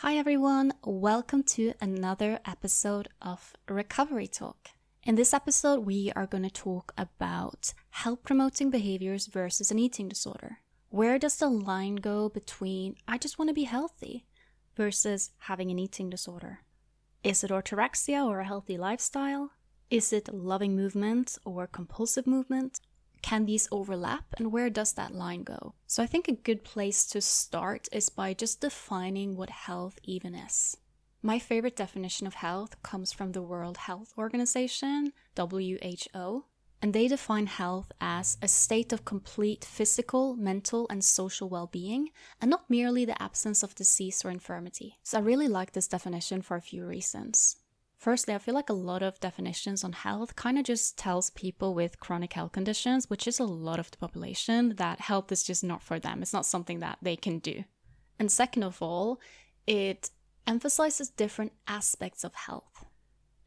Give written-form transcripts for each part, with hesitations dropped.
Hi everyone, welcome to another episode of Recovery Talk. In this episode, we are going to talk about health promoting behaviors versus an eating disorder. Where does the line go between I just want to be healthy versus having an eating disorder? Is it orthorexia or a healthy lifestyle? Is it loving movement or compulsive movement? Can these overlap, and where does that line go? So I think a good place to start is by just defining what health even is. My favorite definition of health comes from the World Health Organization, WHO, and they define health as a state of complete physical, mental, and social well-being, and not merely the absence of disease or infirmity. So I really like this definition for a few reasons. Firstly, I feel like a lot of definitions on health kind of just tells people with chronic health conditions, which is a lot of the population, that health is just not for them. It's not something that they can do. And second of all, it emphasizes different aspects of health.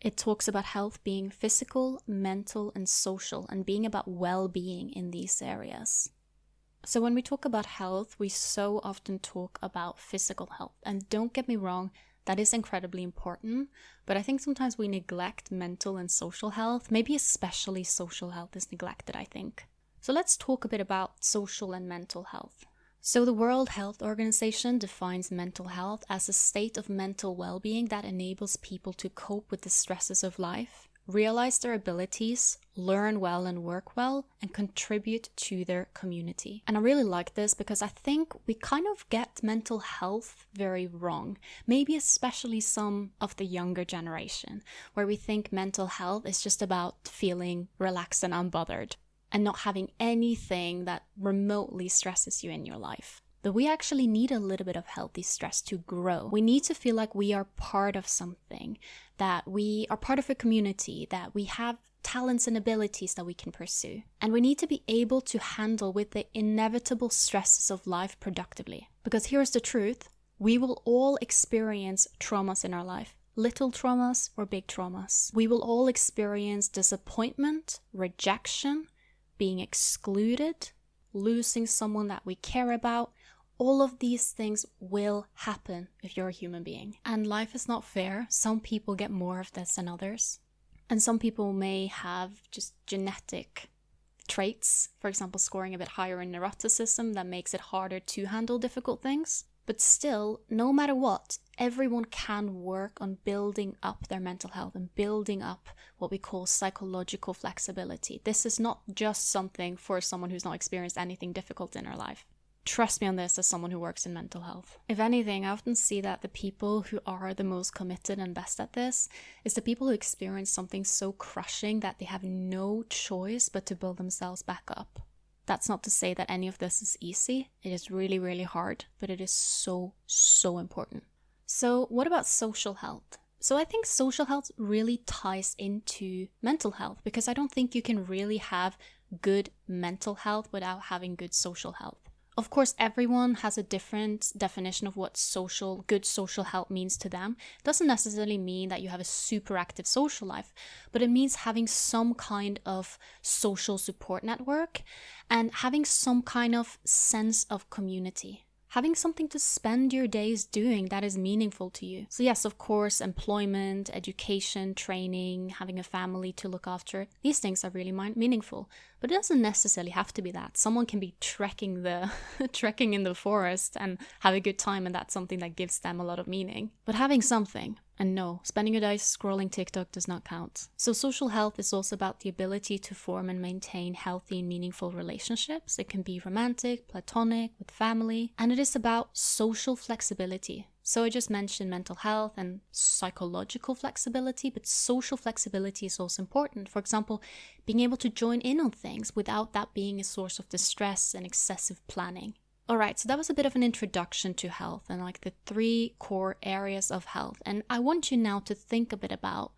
It talks about health being physical, mental, and social, and being about well-being in these areas. So when we talk about health, we so often talk about physical health. And don't get me wrong, that is incredibly important, but I think sometimes we neglect mental and social health. Maybe especially social health is neglected, I think. So let's talk a bit about social and mental health. So the World Health Organization defines mental health as a state of mental well-being that enables people to cope with the stresses of life, realize their abilities, learn well and work well, and contribute to their community. And I really like this because I think we kind of get mental health very wrong. Maybe especially some of the younger generation, where we think mental health is just about feeling relaxed and unbothered and not having anything that remotely stresses you in your life. But we actually need a little bit of healthy stress to grow. We need to feel like we are part of something, that we are part of a community, that we have talents and abilities that we can pursue. And we need to be able to handle with the inevitable stresses of life productively. Because here's the truth, we will all experience traumas in our life. Little traumas or big traumas. We will all experience disappointment, rejection, being excluded, losing someone that we care about. All of these things will happen if you're a human being. And life is not fair. Some people get more of this than others. And some people may have just genetic traits, for example, scoring a bit higher in neuroticism that makes it harder to handle difficult things. But still, no matter what, everyone can work on building up their mental health and building up what we call psychological flexibility. This is not just something for someone who's not experienced anything difficult in their life. Trust me on this as someone who works in mental health. If anything, I often see that the people who are the most committed and best at this is the people who experience something so crushing that they have no choice but to build themselves back up. That's not to say that any of this is easy. It is really, really hard, but it is so, so important. So what about social health? So I think social health really ties into mental health because I don't think you can really have good mental health without having good social health. Of course, everyone has a different definition of what good social health means to them. It doesn't necessarily mean that you have a super active social life, but it means having some kind of social support network and having some kind of sense of community. Having something to spend your days doing that is meaningful to you. So yes, of course, employment, education, training, having a family to look after, these things are really meaningful. But it doesn't necessarily have to be that. Someone can be trekking in the forest and have a good time, and that's something that gives them a lot of meaning. But having something, and no, spending your days scrolling TikTok does not count. So social health is also about the ability to form and maintain healthy and meaningful relationships. It can be romantic, platonic, with family, and it is about social flexibility. So I just mentioned mental health and psychological flexibility, but social flexibility is also important. For example, being able to join in on things without that being a source of distress and excessive planning. Alright, so that was a bit of an introduction to health and like the 3 core areas of health. And I want you now to think a bit about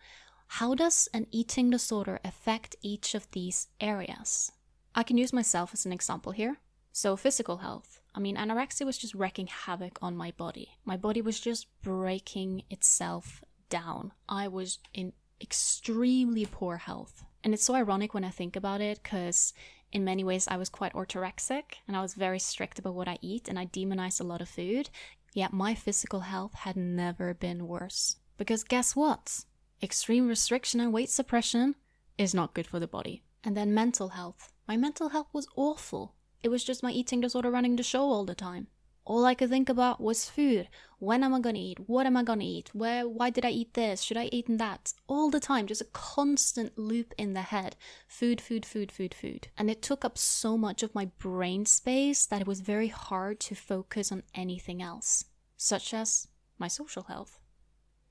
how does an eating disorder affect each of these areas? I can use myself as an example here. So physical health. I mean, anorexia was just wreaking havoc on my body. My body was just breaking itself down. I was in extremely poor health. And it's so ironic when I think about it because in many ways I was quite orthorexic and I was very strict about what I eat and I demonized a lot of food. Yet my physical health had never been worse. Because guess what? Extreme restriction and weight suppression is not good for the body. And then mental health. My mental health was awful. It was just my eating disorder running the show all the time. All I could think about was food. When am I going to eat? What am I going to eat? Why did I eat this? Should I eat that? All the time, just a constant loop in the head. Food, food, food, food, food. And it took up so much of my brain space that it was very hard to focus on anything else, such as my social health.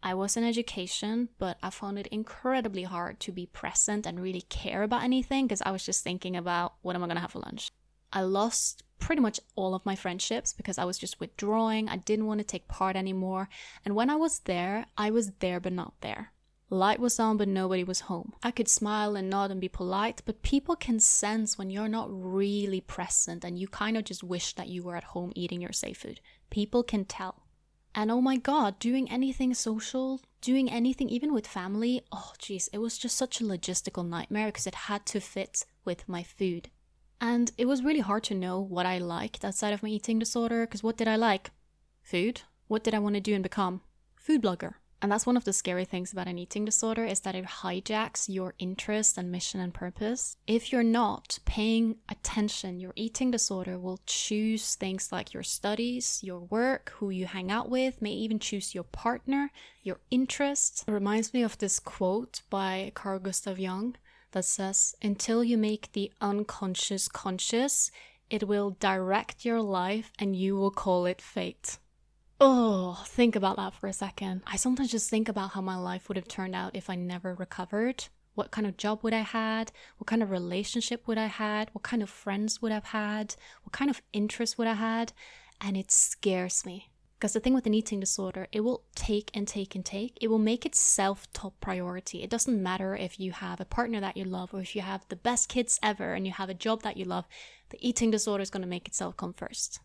I was in education, but I found it incredibly hard to be present and really care about anything because I was just thinking about what am I going to have for lunch. I lost pretty much all of my friendships because I was just withdrawing. I didn't want to take part anymore. And when I was there but not there. Light was on, but nobody was home. I could smile and nod and be polite, but people can sense when you're not really present and you kind of just wish that you were at home eating your safe food. People can tell. And oh my God, doing anything social, doing anything even with family, oh geez, it was just such a logistical nightmare because it had to fit with my food. And it was really hard to know what I liked outside of my eating disorder, because what did I like? Food. What did I want to do and become? Food blogger. And that's one of the scary things about an eating disorder, is that it hijacks your interest and mission and purpose. If you're not paying attention, your eating disorder will choose things like your studies, your work, who you hang out with, may even choose your partner, your interests. It reminds me of this quote by Carl Gustav Jung that says, "Until you make the unconscious conscious, it will direct your life and you will call it fate." Oh, think about that for a second. I sometimes just think about how my life would have turned out if I never recovered. What kind of job would I had? What kind of relationship would I had? What kind of friends would I have had? What kind of interests would I had? And it scares me. Because the thing with an eating disorder, it will take and take and take. It will make itself top priority. It doesn't matter if you have a partner that you love or if you have the best kids ever and you have a job that you love. The eating disorder is going to make itself come first.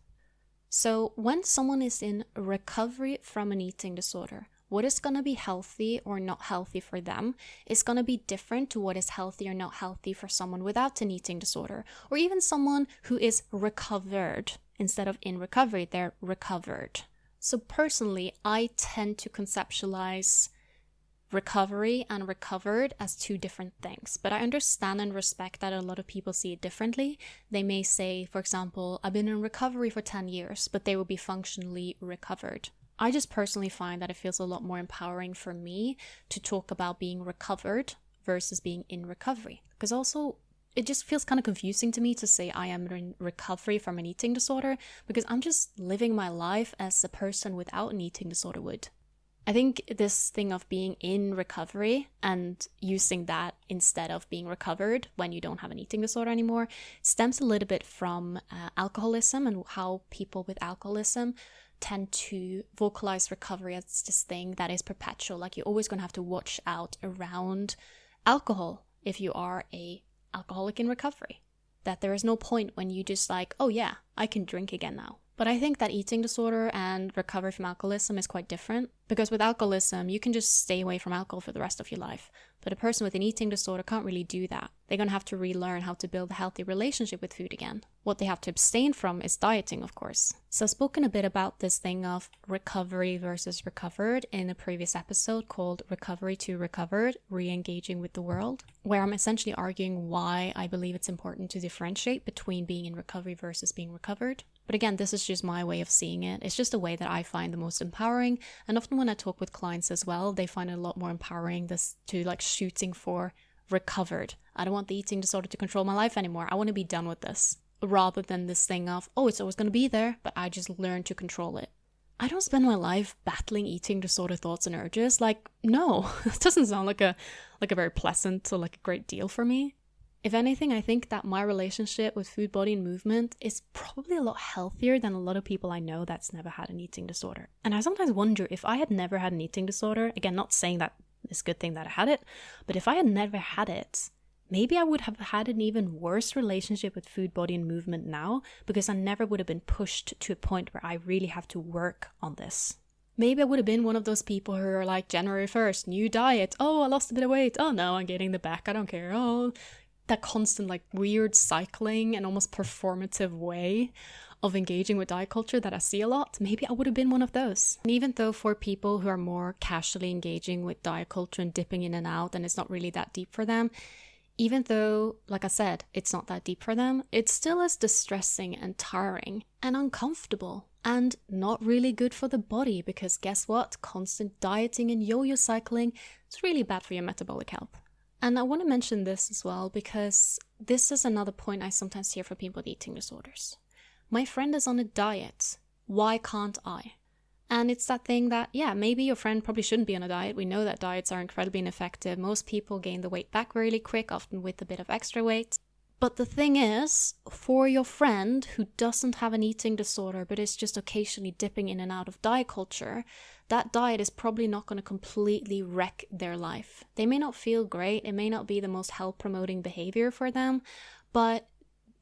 So when someone is in recovery from an eating disorder, what is going to be healthy or not healthy for them is going to be different to what is healthy or not healthy for someone without an eating disorder, or even someone who is recovered. Instead of in recovery, they're recovered. So personally, I tend to conceptualize recovery and recovered as two different things. But I understand and respect that a lot of people see it differently. They may say, for example, I've been in recovery for 10 years, but they will be functionally recovered. I just personally find that it feels a lot more empowering for me to talk about being recovered versus being in recovery. Because also, it just feels kind of confusing to me to say I am in recovery from an eating disorder, because I'm just living my life as a person without an eating disorder would. I think this thing of being in recovery and using that instead of being recovered when you don't have an eating disorder anymore stems a little bit from alcoholism and how people with alcoholism tend to vocalize recovery as this thing that is perpetual. Like you're always going to have to watch out around alcohol if you are a alcoholic in recovery. That there is no point when you just like, oh yeah, I can drink again now. But I think that eating disorder and recovery from alcoholism is quite different, because with alcoholism, you can just stay away from alcohol for the rest of your life. But a person with an eating disorder can't really do that. They're going to have to relearn how to build a healthy relationship with food again. What they have to abstain from is dieting, of course. So I've spoken a bit about this thing of recovery versus recovered in a previous episode called Recovery to Recovered, Re-engaging with the World, where I'm essentially arguing why I believe it's important to differentiate between being in recovery versus being recovered. But again, this is just my way of seeing it. It's just a way that I find the most empowering. And often when I talk with clients as well, they find it a lot more empowering this to like shooting for recovered. I don't want the eating disorder to control my life anymore. I want to be done with this. Rather than this thing of, oh, it's always going to be there, but I just learn to control it. I don't spend my life battling eating disorder thoughts and urges. Like, no, it doesn't sound like a very pleasant or like a great deal for me. If anything, I think that my relationship with food, body, and movement is probably a lot healthier than a lot of people I know that's never had an eating disorder. And I sometimes wonder if I had never had an eating disorder, again, not saying that it's a good thing that I had it, but if I had never had it, maybe I would have had an even worse relationship with food, body, and movement now, because I never would have been pushed to a point where I really have to work on this. Maybe I would have been one of those people who are like, January 1st, new diet. Oh, I lost a bit of weight. Oh no, I'm gaining the back. I don't care. Oh, that constant like weird cycling and almost performative way of engaging with diet culture that I see a lot, maybe I would have been one of those. And even though for people who are more casually engaging with diet culture and dipping in and out, and it's not really that deep for them, even though, like I said, it's not that deep for them, it still is distressing and tiring and uncomfortable and not really good for the body, because guess what? Constant dieting and yo-yo cycling is really bad for your metabolic health. And I want to mention this as well, because this is another point I sometimes hear from people with eating disorders. My friend is on a diet. Why can't I? And it's that thing that, yeah, maybe your friend probably shouldn't be on a diet. We know that diets are incredibly ineffective. Most people gain the weight back really quick, often with a bit of extra weight. But the thing is, for your friend who doesn't have an eating disorder but is just occasionally dipping in and out of diet culture, that diet is probably not going to completely wreck their life. They may not feel great. It may not be the most health-promoting behavior for them, but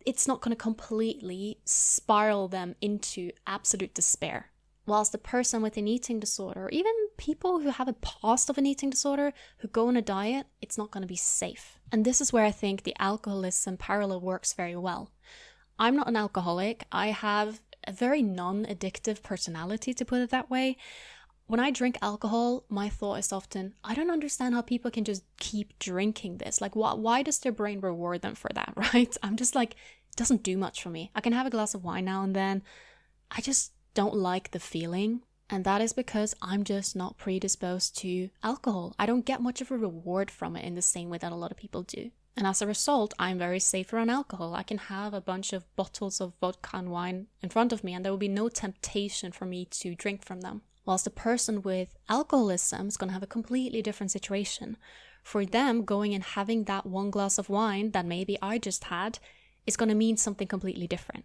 it's not going to completely spiral them into absolute despair. Whilst the person with an eating disorder, or even people who have a past of an eating disorder who go on a diet, it's not going to be safe. And this is where I think the alcoholism parallel works very well. I'm not an alcoholic. I have a very non-addictive personality, to put it that way. When I drink alcohol, my thought is often, I don't understand how people can just keep drinking this. Like, why does their brain reward them for that, right? I'm just like, it doesn't do much for me. I can have a glass of wine now and then. I just don't like the feeling, and that is because I'm just not predisposed to alcohol. I don't get much of a reward from it in the same way that a lot of people do. And as a result, I'm very safe around alcohol. I can have a bunch of bottles of vodka and wine in front of me, and there will be no temptation for me to drink from them. Whilst a person with alcoholism is going to have a completely different situation. For them, going and having that one glass of wine that maybe I just had is going to mean something completely different.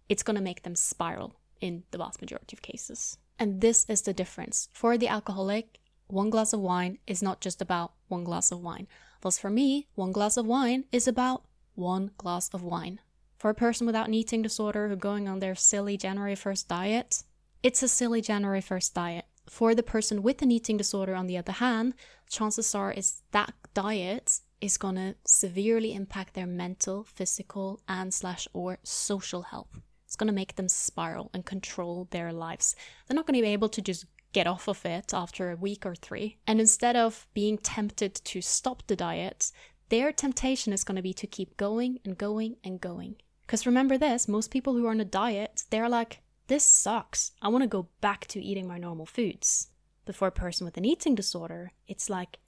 It's going to make them spiral in the vast majority of cases. And this is the difference. For the alcoholic, one glass of wine is not just about one glass of wine. Thus for me, one glass of wine is about one glass of wine. For a person without an eating disorder who going on their silly January 1st diet, it's a silly January 1st diet. For the person with an eating disorder, on the other hand, chances are is that diet is going to severely impact their mental, physical, and/or social health. It's going to make them spiral and control their lives. They're not going to be able to just get off of it after a week or 3. And instead of being tempted to stop the diet, their temptation is going to be to keep going and going and going. Because remember this, most people who are on a diet, they're like, this sucks. I want to go back to eating my normal foods. But for a person with an eating disorder, it's like,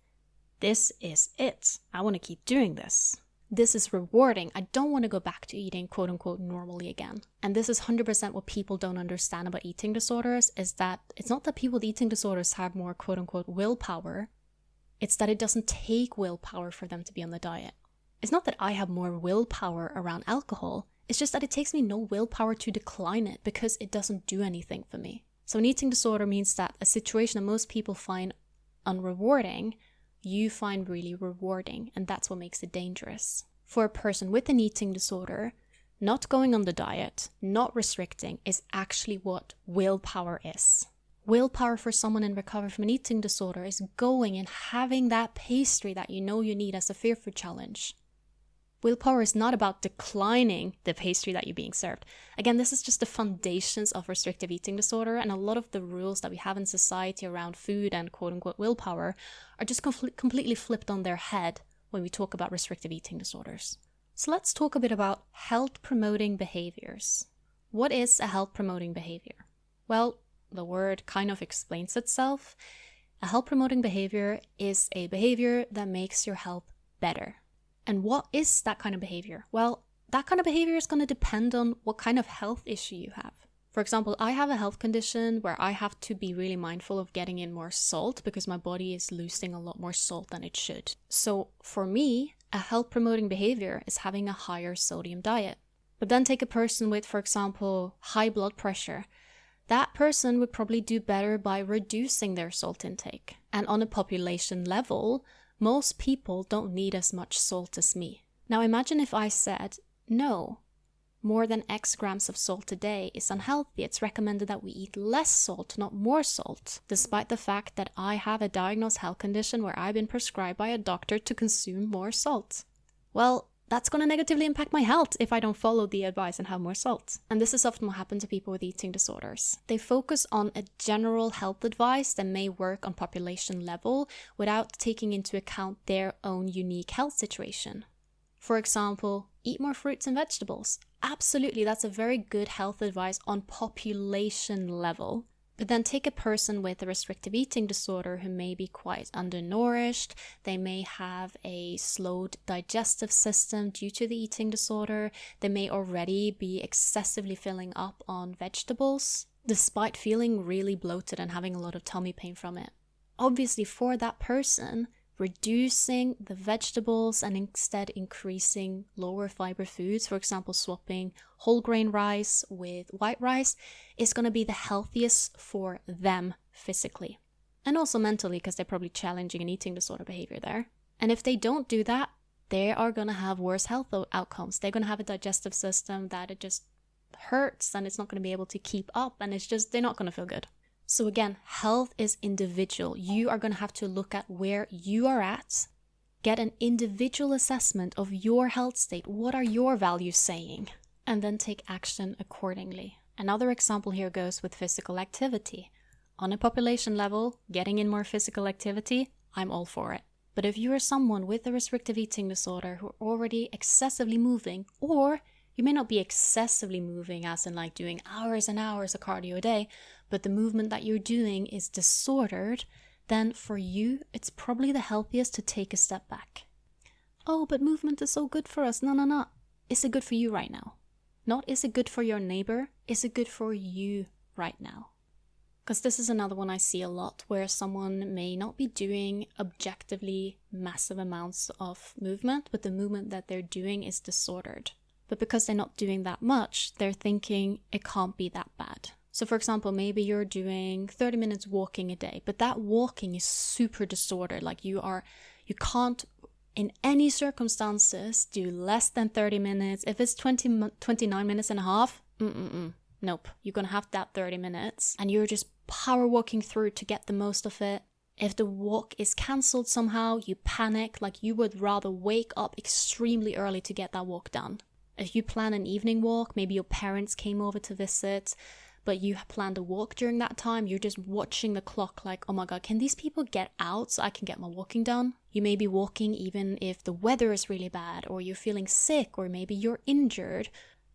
this is it. I want to keep doing this. This is rewarding. I don't want to go back to eating quote unquote normally again. And this is 100% what people don't understand about eating disorders, is that it's not that people with eating disorders have more quote unquote willpower. It's that it doesn't take willpower for them to be on the diet. It's not that I have more willpower around alcohol. It's just that it takes me no willpower to decline it because it doesn't do anything for me. So an eating disorder means that a situation that most people find unrewarding, you find really rewarding, and that's what makes it dangerous. For a person with an eating disorder, not going on the diet, not restricting, is actually what willpower is. Willpower for someone in recovery from an eating disorder is going and having that pastry that you know you need as a fear food challenge. Willpower is not about declining the pastry that you're being served. Again, this is just the foundations of restrictive eating disorder, and a lot of the rules that we have in society around food and quote-unquote willpower are just completely flipped on their head when we talk about restrictive eating disorders. So let's talk a bit about health-promoting behaviors. What is a health-promoting behavior? Well, the word kind of explains itself. A health-promoting behavior is a behavior that makes your health better. And what is that kind of behavior? Well, that kind of behavior is going to depend on what kind of health issue you have. For example, I have a health condition where I have to be really mindful of getting in more salt because my body is losing a lot more salt than it should. So for me, a health promoting behavior is having a higher sodium diet. But then take a person with, for example, high blood pressure. That person would probably do better by reducing their salt intake. And on a population level, most people don't need as much salt as me. Now imagine if I said, no, more than X grams of salt a day is unhealthy. It's recommended that we eat less salt, not more salt, despite the fact that I have a diagnosed health condition where I've been prescribed by a doctor to consume more salt. Well, that's going to negatively impact my health if I don't follow the advice and have more salt. And this is often what happens to people with eating disorders. They focus on a general health advice that may work on population level without taking into account their own unique health situation. For example, eat more fruits and vegetables. Absolutely, that's a very good health advice on population level. But then take a person with a restrictive eating disorder who may be quite undernourished. They may have a slowed digestive system due to the eating disorder. They may already be excessively filling up on vegetables, despite feeling really bloated and having a lot of tummy pain from it. Obviously, for that person, reducing the vegetables and instead increasing lower fiber foods, for example, swapping whole grain rice with white rice, is going to be the healthiest for them physically. And also mentally, because they're probably challenging an eating disorder behavior there. And if they don't do that, they are going to have worse health outcomes. They're going to have a digestive system that it just hurts and it's not going to be able to keep up, and they're not going to feel good. So again, health is individual. You are going to have to look at where you are at, get an individual assessment of your health state. What are your values saying? And then take action accordingly. Another example here goes with physical activity. On a population level, getting in more physical activity, I'm all for it. But if you are someone with a restrictive eating disorder who are already excessively moving, or you may not be excessively moving as in like doing hours and hours of cardio a day, but the movement that you're doing is disordered, then for you, it's probably the healthiest to take a step back. Oh, but movement is so good for us. No. Is it good for you right now? Not is it good for your neighbor? Is it good for you right now? Because this is another one I see a lot, where someone may not be doing objectively massive amounts of movement, but the movement that they're doing is disordered. But because they're not doing that much, they're thinking it can't be that bad. So for example, maybe you're doing 30 minutes walking a day, but that walking is super disordered. Like you can't in any circumstances do less than 30 minutes. If it's 29 minutes and a half, nope. You're going to have that 30 minutes and you're just power walking through to get the most of it. If the walk is cancelled somehow, you panic, like you would rather wake up extremely early to get that walk done. If you plan an evening walk, maybe your parents came over to visit, but you planned a walk during that time, you're just watching the clock like, oh my god, can these people get out so I can get my walking done? You may be walking even if the weather is really bad, or you're feeling sick, or maybe you're injured.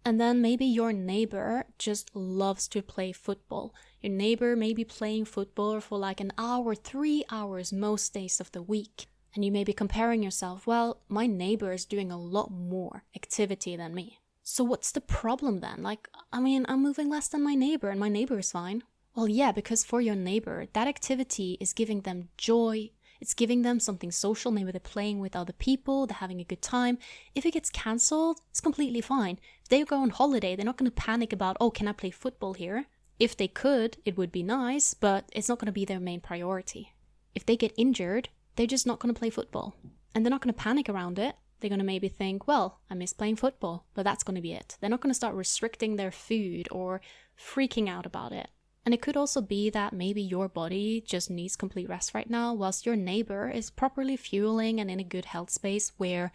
And then maybe your neighbor just loves to play football. Your neighbor may be playing football for like an hour, 3 hours most days of the week. And you may be comparing yourself, well, my neighbor is doing a lot more activity than me. So what's the problem then? I'm moving less than my neighbor and my neighbor is fine. Well, yeah, because for your neighbor, that activity is giving them joy. It's giving them something social. Maybe they're playing with other people. They're having a good time. If it gets cancelled, it's completely fine. If they go on holiday, they're not going to panic about, oh, can I play football here? If they could, it would be nice, but it's not going to be their main priority. If they get injured, they're just not going to play football. And they're not going to panic around it. They're going to maybe think, well, I miss playing football, but that's going to be it. They're not going to start restricting their food or freaking out about it. And it could also be that maybe your body just needs complete rest right now, whilst your neighbor is properly fueling and in a good health space where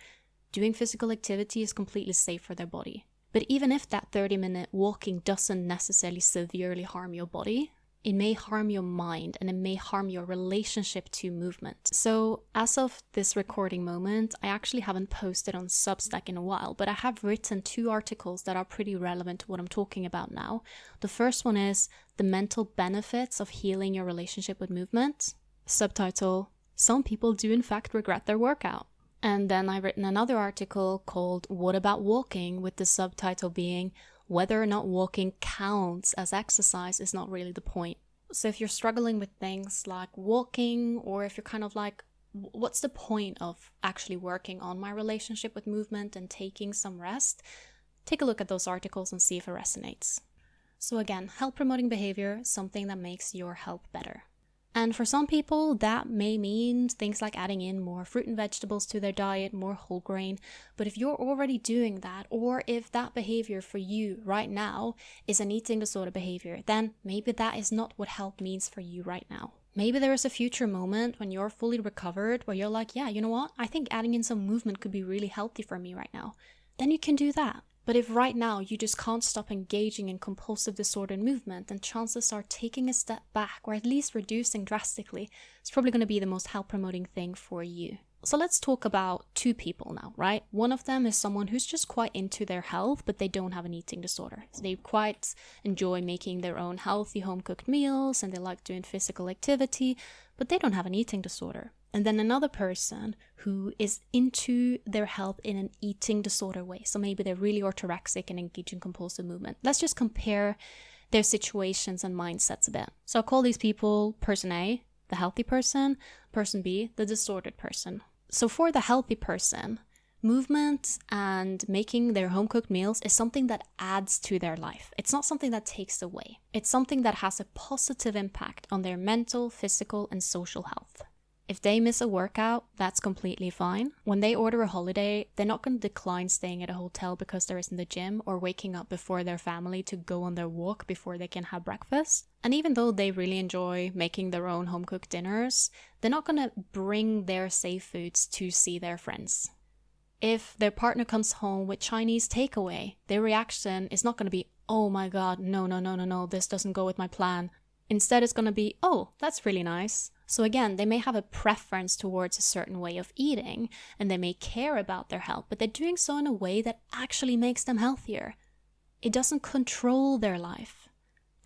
doing physical activity is completely safe for their body. But even if that 30-minute walking doesn't necessarily severely harm your body, it may harm your mind and it may harm your relationship to movement. So as of this recording moment, I actually haven't posted on Substack in a while, but I have written 2 articles that are pretty relevant to what I'm talking about now. The first one is The Mental Benefits of Healing Your Relationship with Movement. Subtitle, Some People Do In Fact Regret Their Workout. And then I've written another article called What About Walking, with the subtitle being Whether or not walking counts as exercise is not really the point. So if you're struggling with things like walking, or if you're kind of like, what's the point of actually working on my relationship with movement and taking some rest, take a look at those articles and see if it resonates. So again, health promoting behavior, something that makes your health better. And for some people, that may mean things like adding in more fruit and vegetables to their diet, more whole grain. But if you're already doing that, or if that behavior for you right now is an eating disorder behavior, then maybe that is not what health means for you right now. Maybe there is a future moment when you're fully recovered where you're like, yeah, you know what? I think adding in some movement could be really healthy for me right now. Then you can do that. But if right now you just can't stop engaging in compulsive disordered movement, then chances are taking a step back, or at least reducing drastically, is probably going to be the most health promoting thing for you. So let's talk about two people now, right? One of them is someone who's just quite into their health, but they don't have an eating disorder. So they quite enjoy making their own healthy home-cooked meals, and they like doing physical activity, but they don't have an eating disorder. And then another person who is into their health in an eating disorder way. So maybe they're really orthorexic and engage in compulsive movement. Let's just compare their situations and mindsets a bit. So I'll call these people person A, the healthy person, person B, the disordered person. So for the healthy person, movement and making their home-cooked meals is something that adds to their life. It's not something that takes away. It's something that has a positive impact on their mental, physical, and social health. If they miss a workout, that's completely fine. When they order a holiday, they're not going to decline staying at a hotel because there isn't a gym, or waking up before their family to go on their walk before they can have breakfast. And even though they really enjoy making their own home-cooked dinners, they're not going to bring their safe foods to see their friends. If their partner comes home with Chinese takeaway, their reaction is not going to be, oh my god, no, this doesn't go with my plan. Instead, it's going to be, oh, that's really nice. So again, they may have a preference towards a certain way of eating, and they may care about their health, but they're doing so in a way that actually makes them healthier. It doesn't control their life.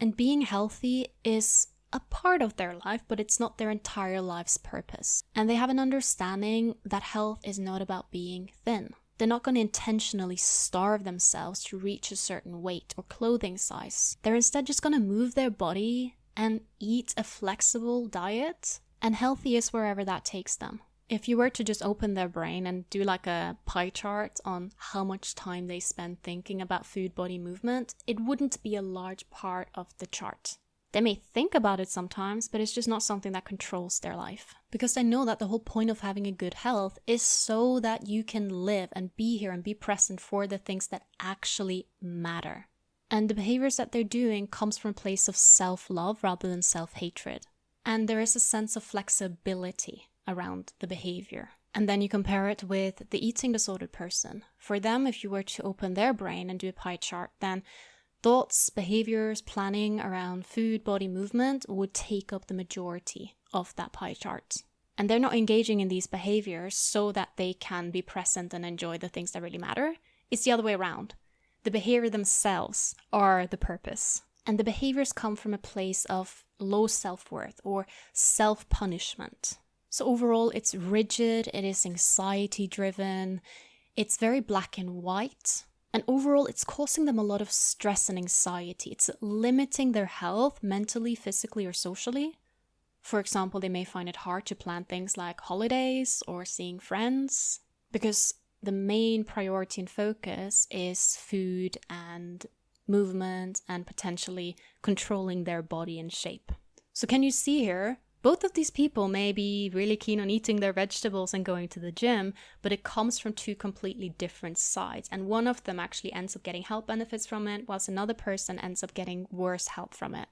And being healthy is a part of their life, but it's not their entire life's purpose. And they have an understanding that health is not about being thin. They're not going to intentionally starve themselves to reach a certain weight or clothing size. They're instead just going to move their body and eat a flexible diet, and healthy is wherever that takes them. If you were to just open their brain and do like a pie chart on how much time they spend thinking about food, body, movement, it wouldn't be a large part of the chart. They may think about it sometimes, but it's just not something that controls their life. Because they know that the whole point of having a good health is so that you can live and be here and be present for the things that actually matter. And the behaviors that they're doing comes from a place of self-love rather than self-hatred. And there is a sense of flexibility around the behavior. And then you compare it with the eating disordered person. For them, if you were to open their brain and do a pie chart, then thoughts, behaviors, planning around food, body, movement would take up the majority of that pie chart. And they're not engaging in these behaviors so that they can be present and enjoy the things that really matter. It's the other way around. The behavior themselves are the purpose. And the behaviors come from a place of low self-worth or self-punishment. So overall, it's rigid, it is anxiety-driven, it's very black and white. And overall, it's causing them a lot of stress and anxiety. It's limiting their health mentally, physically, or socially. For example, they may find it hard to plan things like holidays or seeing friends, because the main priority and focus is food and movement and potentially controlling their body and shape. So can you see here? Both of these people may be really keen on eating their vegetables and going to the gym, but it comes from two completely different sides. And one of them actually ends up getting health benefits from it, whilst another person ends up getting worse health from it.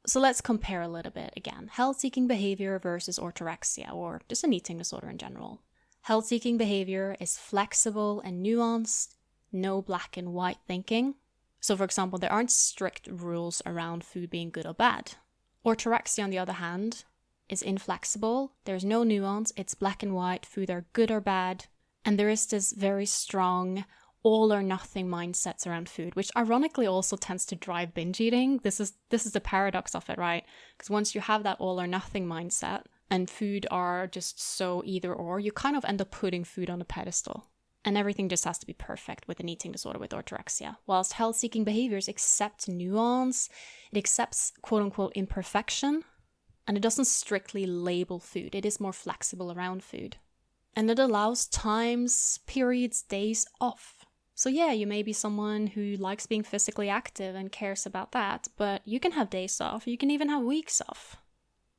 So let's compare a little bit again. Health-seeking behavior versus orthorexia, or just an eating disorder in general. Health-seeking behavior is flexible and nuanced, no black and white thinking. So for example, there aren't strict rules around food being good or bad. Orthorexia, on the other hand, is inflexible. There's no nuance. It's black and white. Food are good or bad. And there is this very strong all or nothing mindsets around food, which ironically also tends to drive binge eating. This is the paradox of it, right? Because once you have that all or nothing mindset and food are just so either or, you kind of end up putting food on a pedestal. And everything just has to be perfect with an eating disorder with orthorexia. Whilst health-seeking behaviors accept nuance, it accepts quote-unquote imperfection, and it doesn't strictly label food. It is more flexible around food. And it allows times, periods, days off. So yeah, you may be someone who likes being physically active and cares about that, but you can have days off. You can even have weeks off.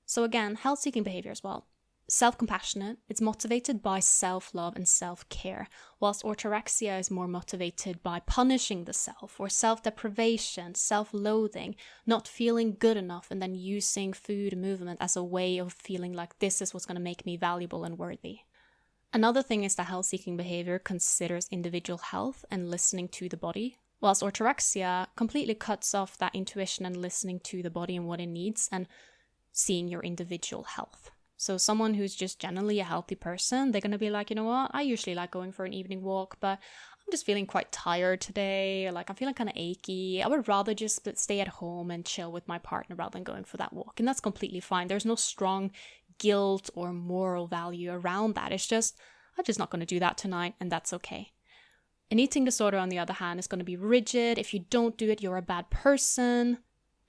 So again, health-seeking behaviors, well, self-compassionate, it's motivated by self-love and self-care, whilst orthorexia is more motivated by punishing the self or self-deprivation, self-loathing, not feeling good enough, and then using food and movement as a way of feeling like this is what's going to make me valuable and worthy. Another thing is that health-seeking behavior considers individual health and listening to the body, whilst orthorexia completely cuts off that intuition and listening to the body and what it needs and seeing your individual health. So someone who's just generally a healthy person, they're going to be like, you know what, I usually like going for an evening walk, but I'm just feeling quite tired today. Like I'm feeling kind of achy. I would rather just stay at home and chill with my partner rather than going for that walk. And that's completely fine. There's no strong guilt or moral value around that. It's just, I'm just not going to do that tonight, and that's okay. An eating disorder, on the other hand, is going to be rigid. If you don't do it, you're a bad person.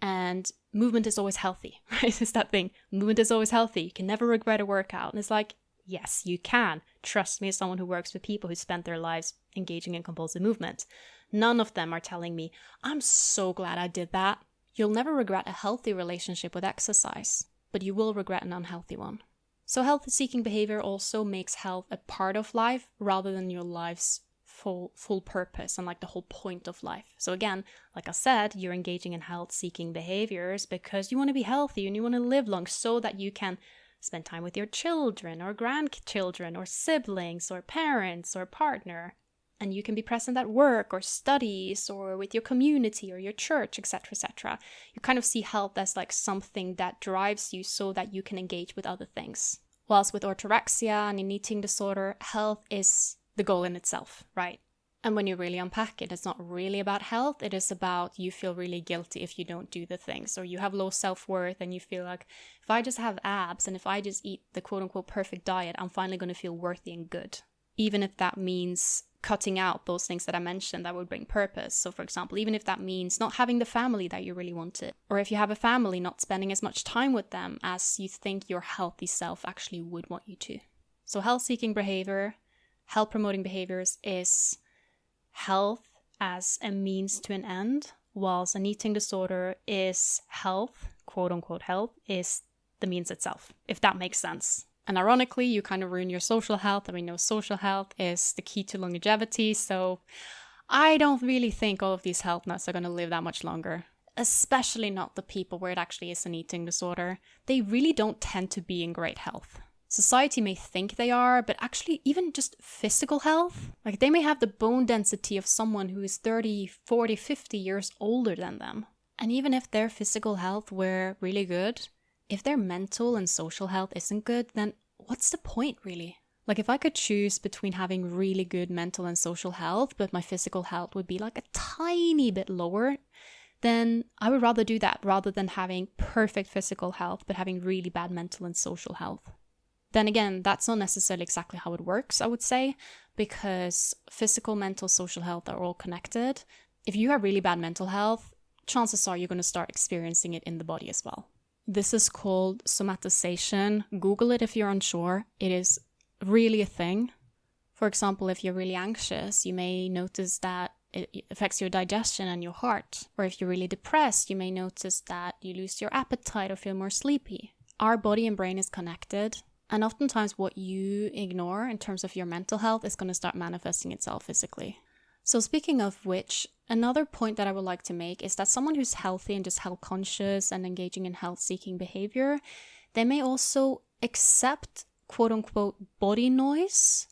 And movement is always healthy, right? It's that thing. Movement is always healthy. You can never regret a workout. And it's like, yes, you can. Trust me, as someone who works with people who spent their lives engaging in compulsive movement. None of them are telling me, I'm so glad I did that. You'll never regret a healthy relationship with exercise, but you will regret an unhealthy one. So health-seeking behavior also makes health a part of life rather than your life's full purpose and like the whole point of life. So again, like I said, you're engaging in health-seeking behaviors because you want to be healthy and you want to live long so that you can spend time with your children or grandchildren or siblings or parents or partner. And you can be present at work or studies or with your community or your church, etc., etc. You kind of see health as like something that drives you so that you can engage with other things. Whilst with orthorexia and an eating disorder, health is the goal in itself, right? And when you really unpack it, it's not really about health. It is about you feel really guilty if you don't do the things, or you have low self-worth and you feel like, if I just have abs and if I just eat the quote-unquote perfect diet, I'm finally going to feel worthy and good. Even if that means cutting out those things that I mentioned that would bring purpose. So for example, even if that means not having the family that you really wanted, or if you have a family, not spending as much time with them as you think your healthy self actually would want you to. So health-seeking behavior, health-promoting behaviors is health as a means to an end, whilst an eating disorder is health, quote-unquote health, is the means itself, if that makes sense. And ironically, you kind of ruin your social health. And we know social health is the key to longevity. So I don't really think all of these health nuts are going to live that much longer. Especially not the people where it actually is an eating disorder. They really don't tend to be in great health. Society may think they are, but actually even just physical health, like they may have the bone density of someone who is 30, 40, 50 years older than them. And even if their physical health were really good, if their mental and social health isn't good, then what's the point really? Like if I could choose between having really good mental and social health, but my physical health would be like a tiny bit lower, then I would rather do that rather than having perfect physical health, but having really bad mental and social health. Then again, that's not necessarily exactly how it works, I would say, because physical, mental, social health are all connected. If you have really bad mental health, chances are you're going to start experiencing it in the body as well. This is called somatization. Google it if you're unsure. It is really a thing. For example, if you're really anxious, you may notice that it affects your digestion and your heart. Or if you're really depressed, you may notice that you lose your appetite or feel more sleepy. Our body and brain is connected. And oftentimes what you ignore in terms of your mental health is going to start manifesting itself physically. So speaking of which, another point that I would like to make is that someone who's healthy and just health conscious and engaging in health-seeking behavior, they may also accept quote-unquote body noise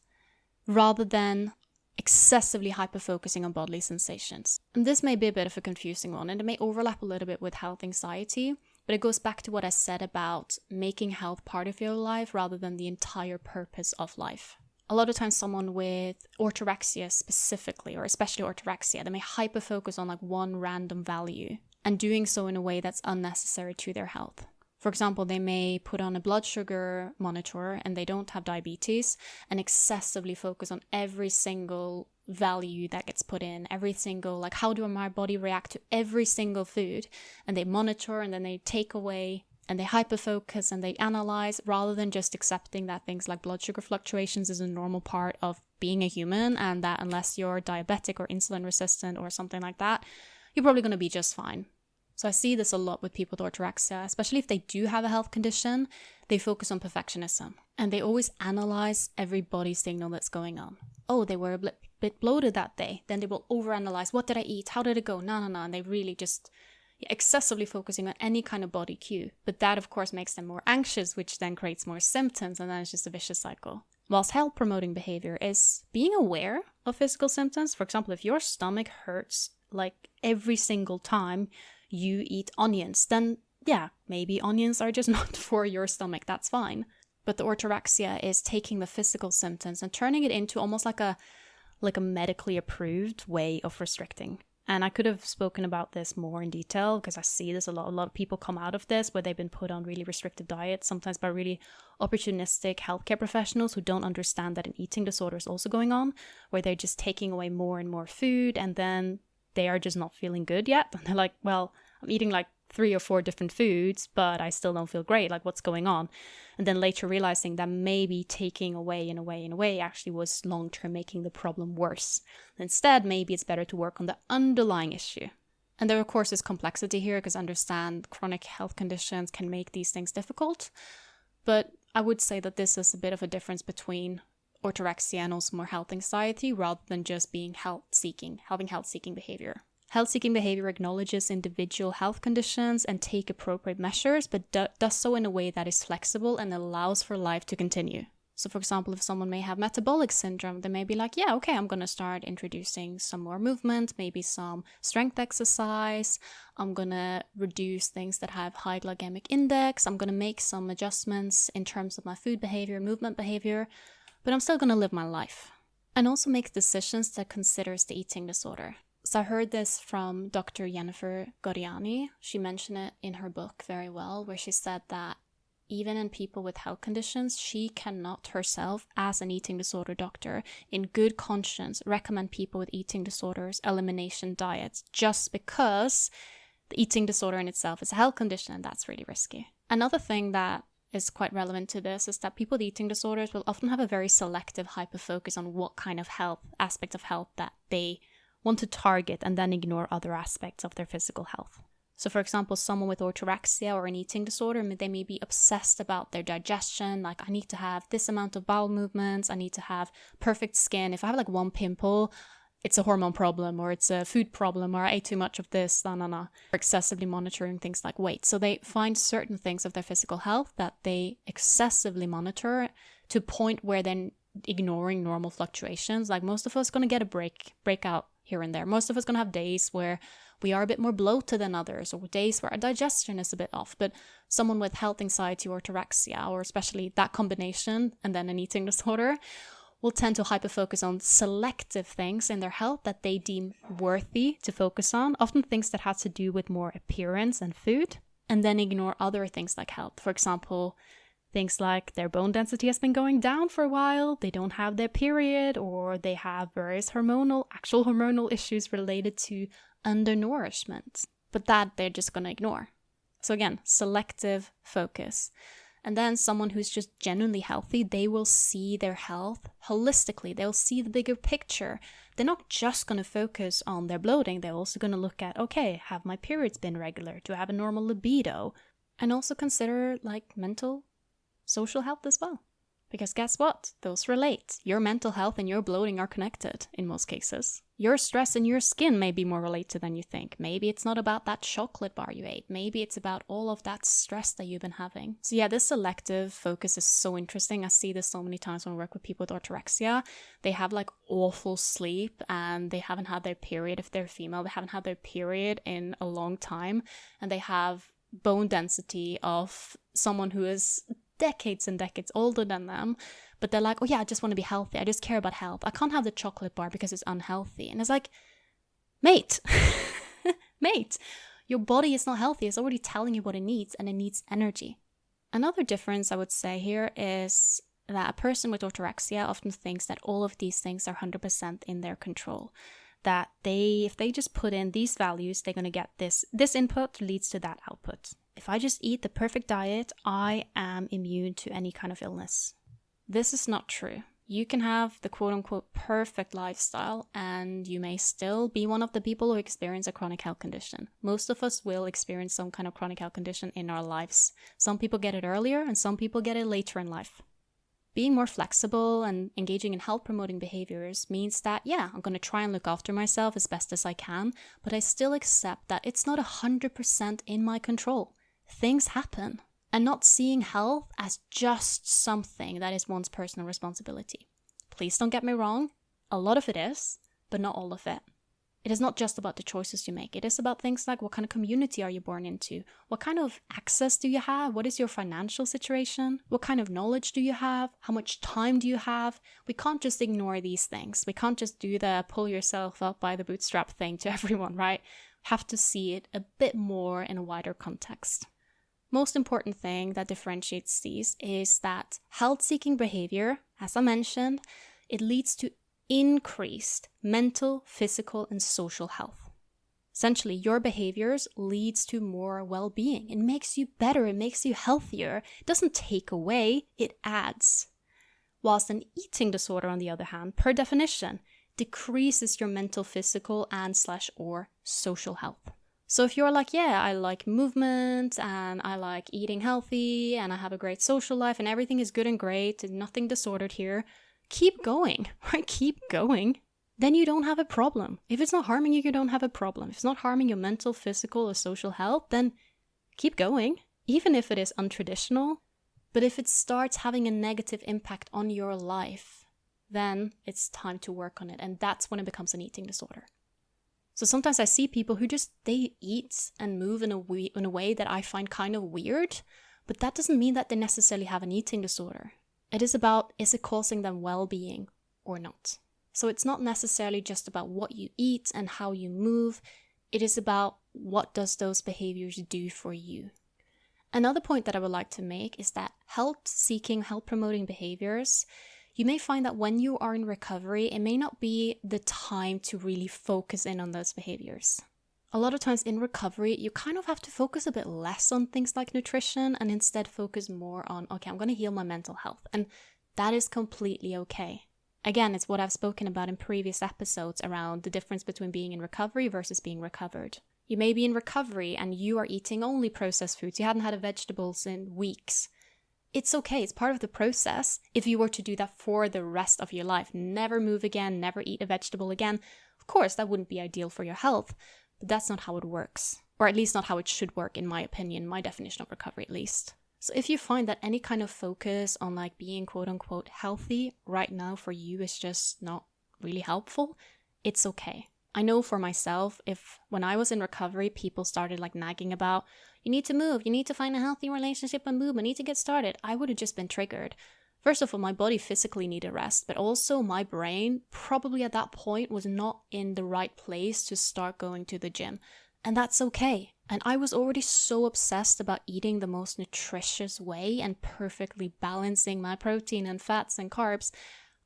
rather than excessively hyper-focusing on bodily sensations. And this may be a bit of a confusing one, and it may overlap a little bit with health anxiety, but it goes back to what I said about making health part of your life rather than the entire purpose of life. A lot of times someone with orthorexia specifically, or especially orthorexia, they may hyper-focus on like one random value and doing so in a way that's unnecessary to their health. For example, they may put on a blood sugar monitor and they don't have diabetes and excessively focus on every single value that gets put in, every single, like how do my body react to every single food, and they monitor and then they take away and they hyper-focus and they analyze rather than just accepting that things like blood sugar fluctuations is a normal part of being a human and that unless you're diabetic or insulin resistant or something like that, you're probably going to be just fine. So I see this a lot with people with orthorexia, especially if they do have a health condition. they focus on perfectionism. And they always analyze every body signal that's going on. Oh, they were a bit bloated that day. Then they will overanalyze, what did I eat? How did it go? No. And they really just excessively focusing on any kind of body cue. But that, of course, makes them more anxious, which then creates more symptoms. And then it's just a vicious cycle. Whilst health promoting behavior is being aware of physical symptoms. For example, if your stomach hurts like every single time you eat onions, then yeah, maybe onions are just not for your stomach. That's fine. But the orthorexia is taking the physical symptoms and turning it into almost like a medically approved way of restricting. And I could have spoken about this more in detail because I see this a lot. A lot of people come out of this where they've been put on really restrictive diets, sometimes by really opportunistic healthcare professionals who don't understand that an eating disorder is also going on, where they're just taking away more and more food and then they are just not feeling good yet. And they're like, well, I'm eating like 3 or 4 different foods, but I still don't feel great. Like, what's going on? And then later realizing that maybe taking away actually was long-term making the problem worse. Instead, maybe it's better to work on the underlying issue. And there, of course, is complexity here because I understand chronic health conditions can make these things difficult. But I would say that this is a bit of a difference between orthorexia and also more health anxiety rather than just being having health-seeking behavior. Health-seeking behavior acknowledges individual health conditions and take appropriate measures, but does so in a way that is flexible and allows for life to continue. So for example, if someone may have metabolic syndrome, they may be like, yeah, okay, I'm going to start introducing some more movement, maybe some strength exercise. I'm going to reduce things that have high glycemic index. I'm going to make some adjustments in terms of my food behavior, movement behavior, but I'm still going to live my life. And also make decisions that considers the eating disorder. So I heard this from Dr. Jennifer Goriani. She mentioned it in her book very well, where she said that even in people with health conditions, she cannot herself, as an eating disorder doctor, in good conscience, recommend people with eating disorders elimination diets just because the eating disorder in itself is a health condition, and that's really risky. Another thing that is quite relevant to this is that people with eating disorders will often have a very selective hyperfocus on what kind of health, aspect of health that they want to target and then ignore other aspects of their physical health. So for example, someone with orthorexia or an eating disorder, they may be obsessed about their digestion, like I need to have this amount of bowel movements, I need to have perfect skin. If I have like one pimple, it's a hormone problem or it's a food problem or I ate too much of this, or excessively monitoring things like weight. So they find certain things of their physical health that they excessively monitor to a point where they're ignoring normal fluctuations. Like most of us going to get a breakout here and there. Most of us going to have days where we are a bit more bloated than others, or days where our digestion is a bit off. But someone with health anxiety or orthorexia, or especially that combination, and then an eating disorder, will tend to hyperfocus on selective things in their health that they deem worthy to focus on, often things that have to do with more appearance and food, and then ignore other things like health. For example, things like their bone density has been going down for a while, they don't have their period, or they have various actual hormonal issues related to undernourishment. But that they're just going to ignore. So again, selective focus. And then someone who's just genuinely healthy, they will see their health holistically. They'll see the bigger picture. They're not just going to focus on their bloating. They're also going to look at, okay, have my periods been regular? Do I have a normal libido? And also consider like mental, social health as well. Because guess what? Those relate. Your mental health and your bloating are connected in most cases. Your stress and your skin may be more related than you think. Maybe it's not about that chocolate bar you ate. Maybe it's about all of that stress that you've been having. So yeah, this selective focus is so interesting. I see this so many times when I work with people with orthorexia. They have like awful sleep and they haven't had their period. If they're female, they haven't had their period in a long time. And they have bone density of someone who is decades and decades older than them, but they're like, oh yeah, I just want to be healthy. I just care about health. I can't have the chocolate bar because it's unhealthy. And it's like, mate, your body is not healthy. It's already telling you what it needs, and it needs energy. Another difference I would say here is that a person with orthorexia often thinks that all of these things are 100% in their control. That if they just put in these values, they're going to get this input leads to that output. If I just eat the perfect diet, I am immune to any kind of illness. This is not true. You can have the quote-unquote perfect lifestyle and you may still be one of the people who experience a chronic health condition. Most of us will experience some kind of chronic health condition in our lives. Some people get it earlier and some people get it later in life. Being more flexible and engaging in health-promoting behaviors means that, yeah, I'm going to try and look after myself as best as I can, but I still accept that it's not 100% in my control. Things happen. And not seeing health as just something that is one's personal responsibility. Please don't get me wrong, a lot of it is, but not all of it. It is not just about the choices you make. It is about things like what kind of community are you born into? What kind of access do you have? What is your financial situation? What kind of knowledge do you have? How much time do you have? We can't just ignore these things. We can't just do the pull yourself up by the bootstrap thing to everyone, right? We have to see it a bit more in a wider context. Most important thing that differentiates these is that health-seeking behavior, as I mentioned, it leads to increased mental, physical, and social health. Essentially, your behaviors leads to more well-being. It makes you better, it makes you healthier. It doesn't take away, it adds. Whilst an eating disorder, on the other hand, per definition, decreases your mental, physical, and/or social health. So if you're like, yeah, I like movement and I like eating healthy and I have a great social life and everything is good and great and nothing disordered here, keep going, right? Keep going. Then you don't have a problem. If it's not harming you, you don't have a problem. If it's not harming your mental, physical, or social health, then keep going, even if it is untraditional. But if it starts having a negative impact on your life, then it's time to work on it. And that's when it becomes an eating disorder. So sometimes I see people who they eat and move in a way that I find kind of weird, but that doesn't mean that they necessarily have an eating disorder. It is about, is it causing them well-being or not? So it's not necessarily just about what you eat and how you move. It is about what does those behaviors do for you. Another point that I would like to make is that health-seeking, health-promoting behaviors, you may find that when you are in recovery, it may not be the time to really focus in on those behaviors. A lot of times in recovery, you kind of have to focus a bit less on things like nutrition and instead focus more on, okay, I'm going to heal my mental health. And that is completely okay. Again, it's what I've spoken about in previous episodes around the difference between being in recovery versus being recovered. You may be in recovery and you are eating only processed foods. You hadn't had vegetables in weeks. It's okay, it's part of the process. If you were to do that for the rest of your life, never move again, never eat a vegetable again, of course that wouldn't be ideal for your health, but that's not how it works. Or at least not how it should work in my opinion, my definition of recovery at least. So if you find that any kind of focus on like being quote unquote healthy right now for you is just not really helpful, it's okay. I know for myself, if when I was in recovery, people started like nagging about, you need to move, you need to find a healthy relationship and movement, need to get started, I would have just been triggered. First of all, my body physically needed rest, but also my brain probably at that point was not in the right place to start going to the gym. And that's okay. And I was already so obsessed about eating the most nutritious way and perfectly balancing my protein and fats and carbs.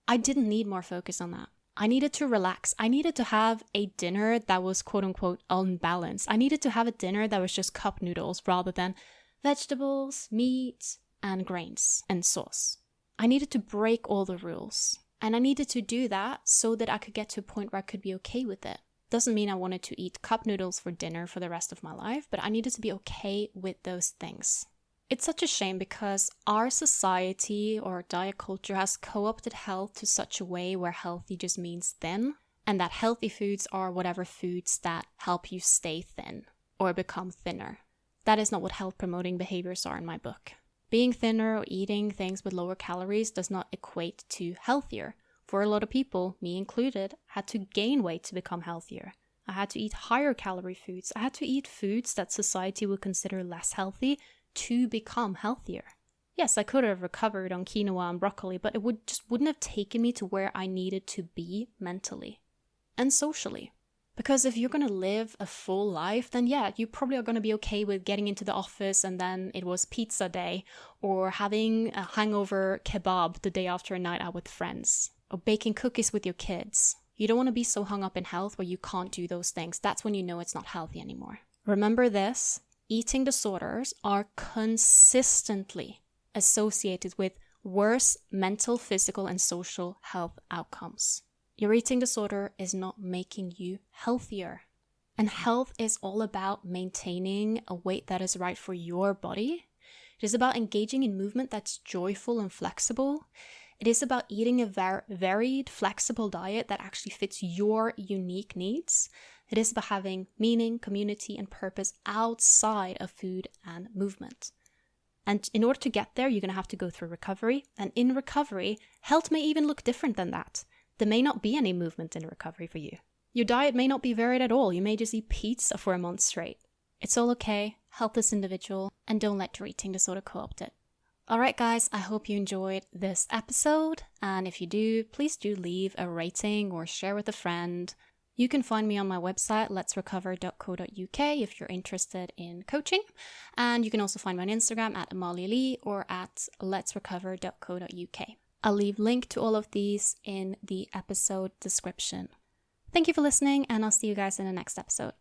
I didn't need more focus on that. I needed to relax. I needed to have a dinner that was quote unquote unbalanced. I needed to have a dinner that was just cup noodles rather than vegetables, meat, and grains and sauce. I needed to break all the rules. And I needed to do that so that I could get to a point where I could be okay with it. Doesn't mean I wanted to eat cup noodles for dinner for the rest of my life, but I needed to be okay with those things. It's such a shame because our society or diet culture has co-opted health to such a way where healthy just means thin, and that healthy foods are whatever foods that help you stay thin or become thinner. That is not what health-promoting behaviors are in my book. Being thinner or eating things with lower calories does not equate to healthier. For a lot of people, me included, had to gain weight to become healthier. I had to eat higher calorie foods. I had to eat foods that society would consider less healthy to become healthier. Yes, I could have recovered on quinoa and broccoli, but it wouldn't have taken me to where I needed to be mentally and socially. Because if you're going to live a full life, then yeah, you probably are going to be okay with getting into the office and then it was pizza day, or having a hangover kebab the day after a night out with friends, or baking cookies with your kids. You don't want to be so hung up in health where you can't do those things. That's when you know it's not healthy anymore. Remember this. Eating disorders are consistently associated with worse mental, physical, and social health outcomes. Your eating disorder is not making you healthier. And health is all about maintaining a weight that is right for your body. It is about engaging in movement that's joyful and flexible. It is about eating a varied, flexible diet that actually fits your unique needs. It is about having meaning, community, and purpose outside of food and movement. And in order to get there, you're going to have to go through recovery. And in recovery, health may even look different than that. There may not be any movement in recovery for you. Your diet may not be varied at all. You may just eat pizza for a month straight. It's all okay. Health is individual, and don't let your eating disorder co-opt it. Alright guys, I hope you enjoyed this episode, and if you do, please do leave a rating or share with a friend. You can find me on my website, letsrecover.co.uk, if you're interested in coaching, and you can also find me on Instagram at Amalia Lee or at letsrecover.co.uk. I'll leave link to all of these in the episode description. Thank you for listening, and I'll see you guys in the next episode.